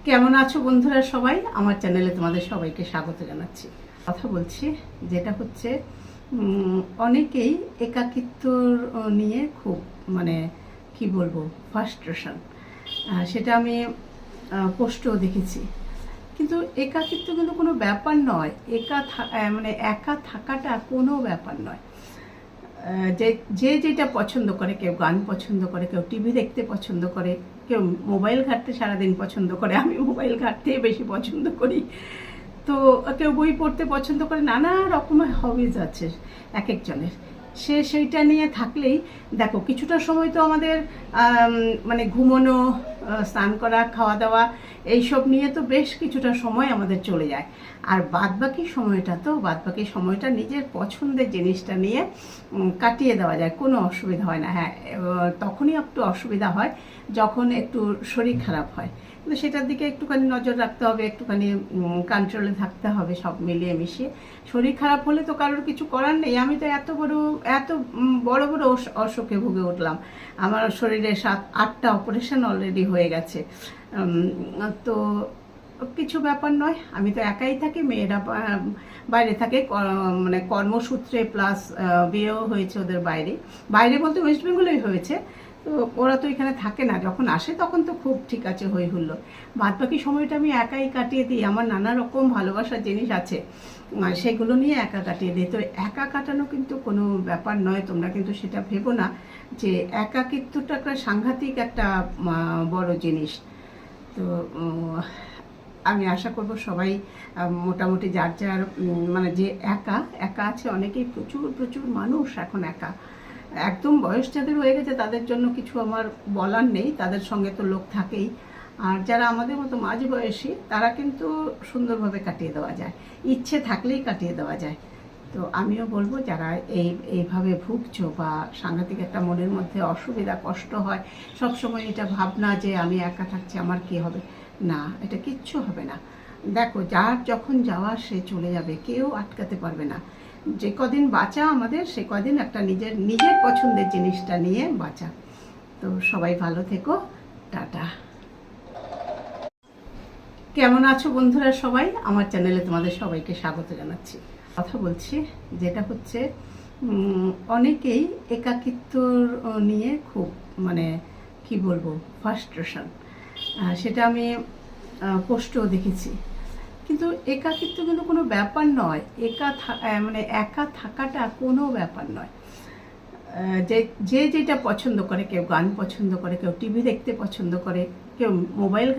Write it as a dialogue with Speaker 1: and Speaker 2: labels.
Speaker 1: কেমন আছো বন্ধুরা? সবাই আমার চ্যানেলে তোমাদের সবাইকে স্বাগত জানাচ্ছি। কথা বলছি যেটা হচ্ছে অনেকেই একাকিত্ব নিয়ে খুব কি বলবো ফ্রাস্ট্রেশন, সেটা আমি পোস্টেও দেখেছি। কিন্তু একাকিত্ব কিন্তু কোনো ব্যাপার নয়, একা থাকাটা কোনো ব্যাপার নয়। যে যে যেটা পছন্দ করে, কেউ গান পছন্দ করে, কেউ টিভি দেখতে পছন্দ করে, কেউ মোবাইল ঘাঁটতে সারাদিন পছন্দ করে। আমি মোবাইল ঘাঁটতে বেশি পছন্দ করি। তো কেউ বই পড়তে পছন্দ করে, নানা রকমের হবিজ আছে এক একজনের। সেইটা নিয়ে থাকলেই দেখো কিছুটা সময় তো আমাদের ঘুমোনো, স্নান করা, খাওয়া দাওয়া এইসব নিয়ে তো বেশ কিছুটা সময় আমাদের চলে যায়। আর বাদবাকি সময়টা নিজের পছন্দের জিনিসটা নিয়ে কাটিয়ে দেওয়া যায়, কোনো অসুবিধা হয় না। হ্যাঁ, তখনই একটু অসুবিধা হয় যখন একটু শরীর খারাপ হয়, কিন্তু সেটার দিকে একটুখানি নজর রাখতে হবে, একটুখানি কন্ট্রোলে থাকতে হবে। সব মিলিয়ে মিশিয়ে শরীর খারাপ হলে তো কারোর কিছু করার নেই। আমি তো এত বড় বড় অসুখে ভুগে উঠলাম। আমার শরীরে 7-8টা অপারেশন অলরেডি হয়ে গেছে। তো কিছু ব্যাপার নয়, আমি তো একাই থাকি, মেয়েরা বাইরে থাকে কর্মসূত্রে, প্লাস বিয়েও হয়েছে ওদের বাইরে বলতে ওয়েস্ট বেঙ্গলেই হয়েছে। তো ওরা তো এখানে থাকে না, যখন আসে তখন তো খুব ঠিক আছে, হই হুল্লো। বাদ বাকি সময়টা আমি একাই কাটিয়ে দিই। আমার নানা রকম ভালোবাসার জিনিস আছে, সেগুলো নিয়ে একা কাটিয়ে দিই। তো একা কাটানো কিন্তু কোনো ব্যাপার নয়, তোমরা কিন্তু সেটা ভেবো না যে একাকিত্বটা একটা সাংঘাতিক একটা বড় জিনিস। তো আমি আশা করব সবাই মোটামুটি যার যার যে একা আছে, অনেকেই প্রচুর মানুষ এখন একা। একদম বয়স যাদের হয়ে গেছে তাদের জন্য কিছু আমার বলার নেই, তাদের সঙ্গে তো লোক থাকেই। আর যারা আমাদের মতো মাঝ বয়সী, তারা কিন্তু সুন্দরভাবে কাটিয়ে দেওয়া যায়, ইচ্ছে থাকলেই কাটিয়ে দেওয়া যায়। তো আমিও বলবো যারা এইভাবে ভুগছো বা সাংঘাতিক একটা মনের মধ্যে অসুবিধা, কষ্ট হয়, সবসময় এটা ভাবনা যে আমি একা থাকছি, আমার কি হবে, না, এটা কিচ্ছু হবে না। দেখো, যার যখন যাওয়া সে চলে যাবে, কেউ আটকাতে পারবে না। যে কদিন বাঁচা আমাদের, সে কদিন একটা নিজের পছন্দের জিনিসটা নিয়ে বাঁচা। তো সবাই ভালো থেকো, টাটা। কেমন আছো বন্ধুরা? সবাই আমার চ্যানেলে তোমাদের সবাইকে স্বাগত জানাচ্ছি। কথা বলছি যেটা হচ্ছে অনেকেই একাকিত্ব নিয়ে খুব কি বলবো ফ্রাস্ট্রেশন, সেটা আমি পোস্টেও দেখেছি। কিন্তু একাকিত্ব কিন্তু কোনো ব্যাপার নয়, একা থাকাটা কোনো ব্যাপার নয়। যে যেটা পছন্দ করে, কেউ গান পছন্দ করে, কেউ টিভি দেখতে পছন্দ করে, কেউ মোবাইল